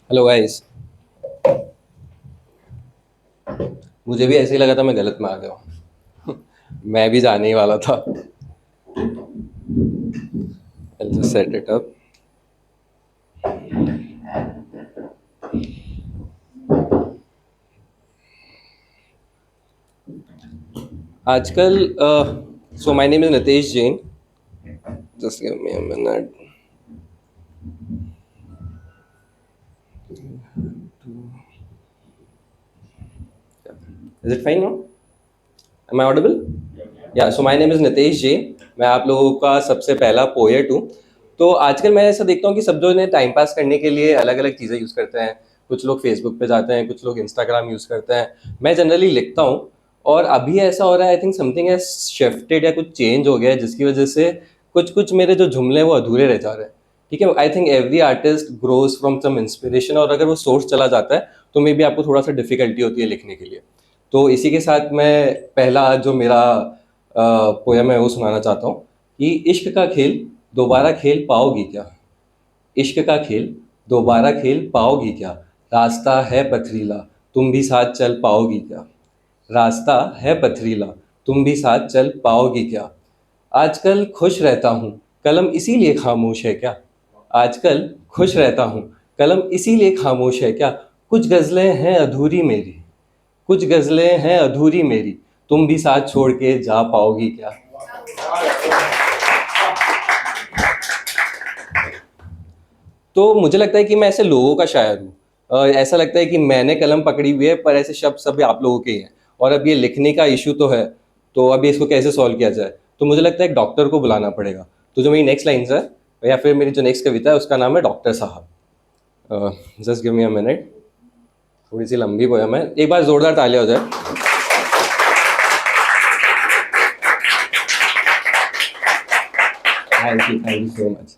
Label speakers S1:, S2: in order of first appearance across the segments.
S1: Hello guys. मुझे भी ऐसे ही लगा था, मैं गलत में आ गया हूँ। मैं भी जाने ही वाला था। I'll just set it up. आजकल so my name is Nitesh Jain. Just give me a minute. Is it fine now? Am I audible? Yeah so my name is Nitesh Jain. मैं आप लोगों का सबसे पहला पोएट हूँ। तो आजकल मैं ऐसा देखता हूँ कि सब जो इन्हें टाइम पास करने के लिए अलग अलग चीज़ें यूज़ करते हैं। कुछ लोग फेसबुक पे जाते हैं, कुछ लोग इंस्टाग्राम यूज़ करते हैं। मैं जनरली लिखता हूँ। और अभी ऐसा हो रहा है, I think something has shifted या कुछ चेंज हो गया है, जिसकी वजह से कुछ कुछ मेरे जो जुमले हैं वो अधूरे रह जा रहे हैं। ठीक है, I think every artist grows from some inspiration, और अगर वो सोर्स चला जाता है तो मे बी आपको थोड़ा सा डिफिकल्टी होती है लिखने के लिए। तो इसी के साथ मैं पहला जो मेरा पोयम है वो सुनाना चाहता हूँ कि इश्क का खेल दोबारा खेल पाओगी क्या? इश्क का खेल दोबारा खेल पाओगी क्या? रास्ता है पथरीला, तुम भी साथ चल पाओगी क्या? रास्ता है पथरीला, तुम भी साथ चल पाओगी क्या? आजकल खुश रहता हूँ, कलम इसीलिए खामोश है क्या? आजकल खुश रहता हूँ, कलम इसीलिए खामोश है क्या? कुछ गज़लें हैं अधूरी मेरी, कुछ गज़लें हैं अधूरी मेरी, तुम भी साथ छोड़ के जा पाओगी क्या? तो मुझे लगता है कि मैं ऐसे लोगों का शायर हूँ। ऐसा लगता है कि मैंने कलम पकड़ी हुई है, पर ऐसे शब्द सब आप लोगों के ही हैं। और अब ये लिखने का इशू तो है, तो अब इसको कैसे सॉल्व किया जाए? तो मुझे लगता है एक डॉक्टर को बुलाना पड़ेगा। तो जो मेरी नेक्स्ट लाइन्स है, या फिर मेरी जो नेक्स्ट कविता है, उसका नाम है डॉक्टर साहब। Just give me a minute. थोड़ी सी लंबी पोयम है, एक बार जोरदार तालियां हो जाए। Thank you so much.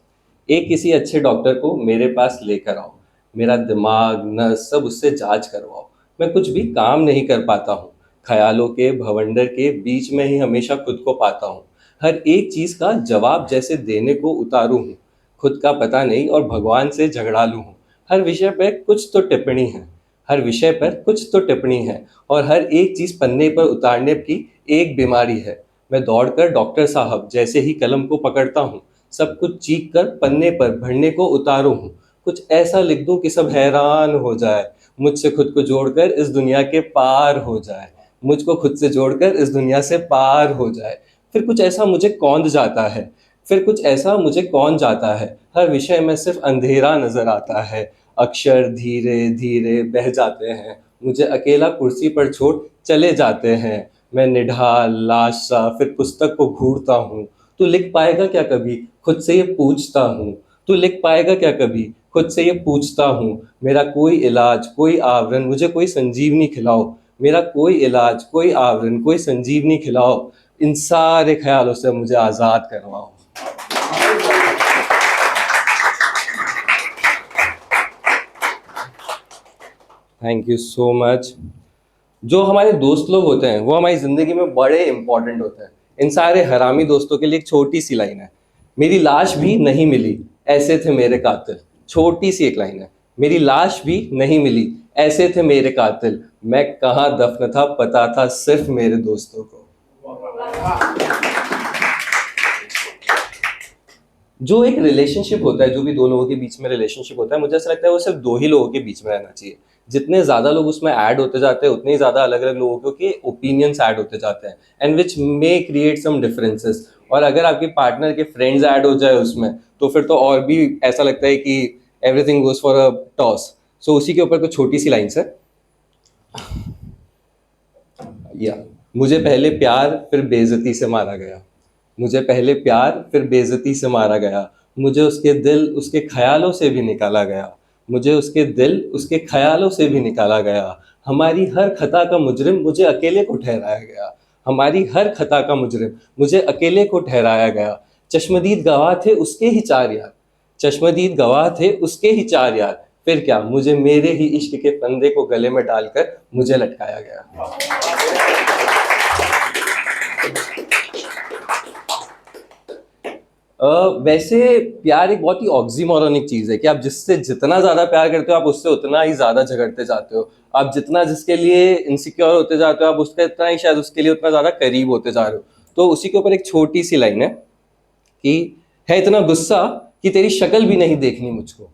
S1: एक किसी अच्छे डॉक्टर को मेरे पास लेकर आओ, मेरा दिमाग नस सब उससे जांच करवाओ। मैं कुछ भी काम नहीं कर पाता हूँ, ख्यालों के भवंडर के बीच में ही हमेशा खुद को पाता हूँ। हर एक चीज़ का जवाब जैसे देने को उतारू हूँ, खुद का पता नहीं और भगवान से झगड़ालू हूँ। हर विषय पर कुछ तो टिप्पणी है, हर विषय पर कुछ तो टिप्पणी है, और हर एक चीज़ पन्ने पर उतारने की एक बीमारी है। मैं दौड़कर डॉक्टर साहब जैसे ही कलम को पकड़ता हूँ, सब कुछ चीख कर पन्ने पर भरने को उतारू हूँ। कुछ ऐसा लिख दूँ कि सब हैरान हो जाए, मुझसे खुद को जोड़कर इस दुनिया के पार हो जाए। मुझको खुद से जोड़कर इस दुनिया से पार हो जाए। फिर कुछ ऐसा मुझे कौंध जाता है, फिर कुछ ऐसा मुझे कौन जाता है। हर विषय में सिर्फ अंधेरा नजर आता है, अक्षर धीरे धीरे बह जाते हैं, मुझे अकेला कुर्सी पर छोड़ चले जाते हैं। मैं निढाल लाश सा फिर पुस्तक को घूरता हूँ। तू लिख पाएगा क्या कभी, खुद से ये पूछता हूँ। तू लिख पाएगा क्या कभी, खुद से ये पूछता हूँ। मेरा कोई इलाज कोई आवरण, मुझे कोई संजीवनी खिलाओ। मेरा कोई इलाज कोई आवरण, कोई संजीवनी खिलाओ। इन सारे ख्यालों से मुझे आज़ाद करवाओ। Thank you so much. जो हमारे दोस्त लोग होते हैं वो हमारी ज़िंदगी में बड़े इंपॉर्टेंट होते हैं। इन सारे हरामी दोस्तों के लिए एक छोटी सी लाइन है, मेरी लाश भी नहीं मिली, ऐसे थे मेरे कातिल। छोटी सी एक लाइन है, मेरी लाश भी नहीं मिली, ऐसे थे मेरे कातिल। मैं कहाँ दफन था पता था सिर्फ मेरे दोस्तों को। जो एक रिलेशनशिप होता है, जो भी दो लोगों के बीच में रिलेशनशिप होता है, मुझे ऐसा लगता है वो सिर्फ दो ही लोगों के बीच में रहना चाहिए। जितने ज़्यादा लोग उसमें ऐड होते जाते हैं, उतने ही ज़्यादा अलग अलग लोगों के ओपिनियंस ऐड होते जाते हैं, and which may create some differences. और अगर आपके पार्टनर के फ्रेंड्स ऐड हो जाए उसमें, तो फिर तो और भी ऐसा लगता है कि everything goes for a toss. So उसी के ऊपर कुछ छोटी सी लाइन्स है। या मुझे पहले प्यार फिर बेइज्जती से मारा गया, मुझे पहले प्यार फिर बेइज्जती से मारा गया। मुझे उसके दिल उसके ख्यालों से भी निकाला गया, मुझे उसके दिल उसके ख्यालों से भी निकाला गया। हमारी हर खता का मुजरिम मुझे अकेले को ठहराया गया, हमारी हर खता का मुजरिम मुझे अकेले को ठहराया गया। चश्मदीद गवाह थे उसके ही चार यार, चश्मदीद गवाह थे उसके ही चार यार। फिर क्या, मुझे मेरे ही इश्क के फंदे को गले में डालकर मुझे लटकाया गया। वैसे प्यार एक बहुत ही ऑक्सीमोरॉनिक चीज़ है कि आप जिससे जितना ज़्यादा प्यार करते हो आप उससे उतना ही ज़्यादा झगड़ते जाते हो। आप जितना जिसके लिए इनसिक्योर होते जाते हो आप उसका इतना ही शायद उसके लिए उतना ज़्यादा करीब होते जा रहे हो। तो उसी के ऊपर एक छोटी सी लाइन है कि है इतना गुस्सा कि तेरी शक्ल भी नहीं देखनी मुझको,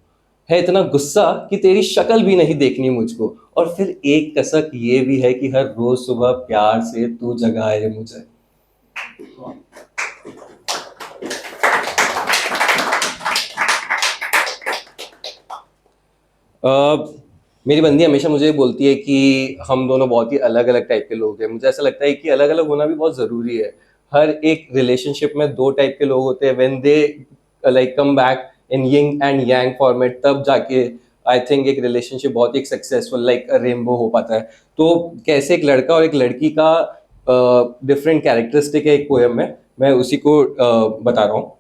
S1: है इतना गुस्सा कि तेरी शक्ल भी नहीं देखनी मुझको, और फिर एक कसक ये भी है कि हर रोज सुबह प्यार से तू जगाए मुझे। मेरी बंदी हमेशा मुझे बोलती है कि हम दोनों बहुत ही अलग अलग टाइप के लोग हैं। मुझे ऐसा लगता है कि अलग अलग होना भी बहुत ज़रूरी है। हर एक रिलेशनशिप में दो टाइप के लोग होते हैं। When they like come back in yin and yang format, तब जाके आई थिंक एक रिलेशनशिप बहुत ही सक्सेसफुल लाइक रेनबो हो पाता है। तो कैसे एक लड़का और एक लड़की का डिफरेंट कैरेक्टरिस्टिक है एक पोएम में, मैं उसी को बता रहा हूँ।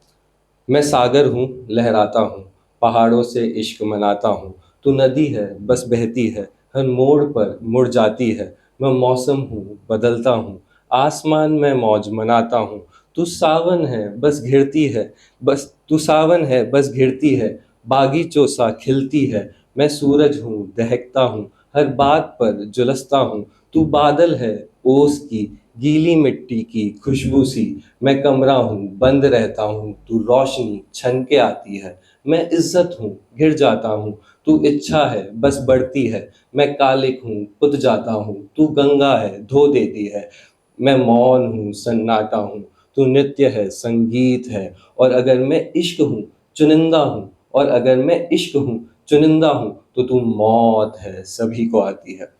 S1: मैं सागर हूँ लहराता हूँ, पहाड़ों से इश्क मनाता हूँ। तू नदी है बस बहती है, हर मोड़ पर मुड़ जाती है। मैं मौसम हूँ बदलता हूँ, आसमान में मौज मनाता हूँ। तू सावन है बस घिरती है, बस तू सावन है बस घिरती है, बागीचों सा खिलती है। मैं सूरज हूँ दहकता हूँ, हर बात पर झुलसता हूँ। तू बादल है ओस की, गीली मिट्टी की खुशबू सी। मैं कमरा हूँ बंद रहता हूँ, तू रोशनी छन के आती है। मैं इज्जत हूँ गिर जाता हूँ, तू इच्छा है बस बढ़ती है। मैं कालिक हूँ पुत जाता हूँ, तू गंगा है धो देती है। मैं मौन हूँ सन्नाटा हूँ, तू नृत्य है संगीत है। और अगर मैं इश्क हूँ चुनिंदा हूँ, और अगर मैं इश्क हूँ चुनिंदा हूँ, तो तू मौत है सभी को आती है।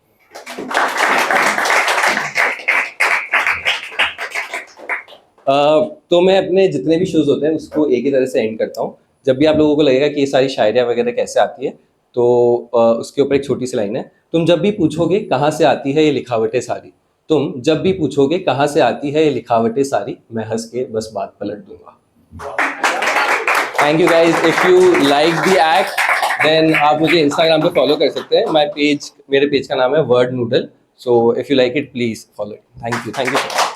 S1: तो मैं अपने जितने भी शोज होते हैं उसको एक ही तरह से एंड करता हूँ। जब भी आप लोगों को लगेगा कि ये सारी शायरियाँ वगैरह कैसे आती है, तो उसके ऊपर एक छोटी सी लाइन है। तुम जब भी पूछोगे कहाँ से आती है ये लिखावटें सारी, तुम जब भी पूछोगे कहाँ से आती है ये लिखावटें सारी, मैं हंस के बस बात पलट दूंगा। Thank you guys. If you like the act then आप मुझे इंस्टाग्राम पे फॉलो कर सकते हैं। मेरे पेज का नाम है word noodle. So if you like it please follow it. Thank you.